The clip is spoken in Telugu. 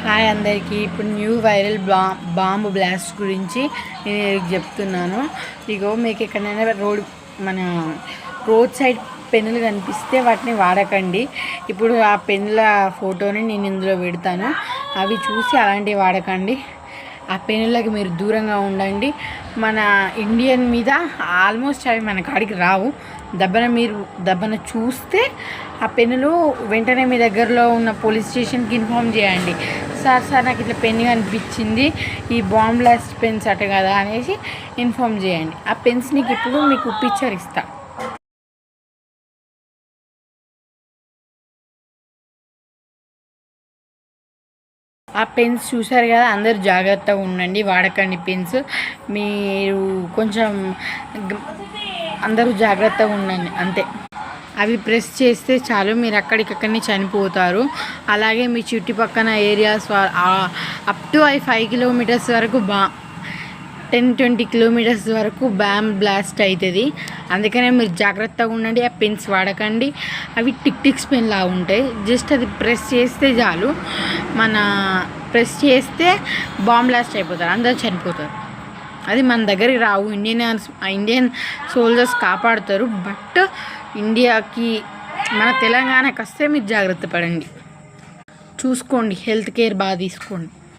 హాయ్ అందరికీ. ఇప్పుడు న్యూ వైరల్ బాంబు బ్లాస్ట్ గురించి నేను చెప్తున్నాను. ఇగో మీకు ఎక్కడైనా మన రోడ్ సైడ్ పెన్నులు కనిపిస్తే వాటిని వాడకండి. ఇప్పుడు ఆ పెన్నుల ఫోటోని నేను ఇందులో పెడతాను. అవి చూసి అలాంటివి వాడకండి. ఆ పెన్నులకి మీరు దూరంగా ఉండండి. మన ఇండియన్ మీద ఆల్మోస్ట్ అవి మన కాడికి రావు. దబ్బన చూస్తే ఆ పెన్నులు వెంటనే మీ దగ్గరలో ఉన్న పోలీస్ స్టేషన్కి ఇన్ఫామ్ చేయండి. సార్ నాకు ఇట్లా పెన్ కనిపించింది, ఈ బాంబ్ బ్లాస్ట్ పెన్స్ అట కదా అనేసి ఇన్ఫామ్ చేయండి. ఆ పెన్స్ నీకు ఇప్పుడు మీకు పిక్చర్ ఇస్తా. ఆ పెన్స్ చూసారు కదా, అందరు జాగ్రత్తగా ఉండండి, వాడకండి పెన్స్. మీరు కొంచెం అందరూ జాగ్రత్తగా ఉండండి అంతే. అవి ప్రెస్ చేస్తే చాలు, మీరు అక్కడికక్కడనే చనిపోతారు. అలాగే మీ చుట్టుపక్కల ఏరియాస్ అప్ టు 5 కిలోమీటర్స్ వరకు 10-20 కిలోమీటర్స్ వరకు బాంబ్ బ్లాస్ట్ అవుతుంది. అందుకనే మీరు జాగ్రత్తగా ఉండండి. ఆ పెన్స్ వాడకండి. అవి టిక్స్ పెన్ లా ఉంటాయి. జస్ట్ అది ప్రెస్ చేస్తే చాలు, ప్రెస్ చేస్తే బాంబ్ బ్లాస్ట్ అయిపోతారు, అందరూ చనిపోతారు. అది మన దగ్గరికి రావు. ఇండియన్ సోల్జర్స్ కాపాడుతారు. బట్ ఇండియాకి, మన తెలంగాణకి వస్తే మీరు జాగ్రత్త పడండి, చూసుకోండి, హెల్త్ కేర్ బాగా తీసుకోండి.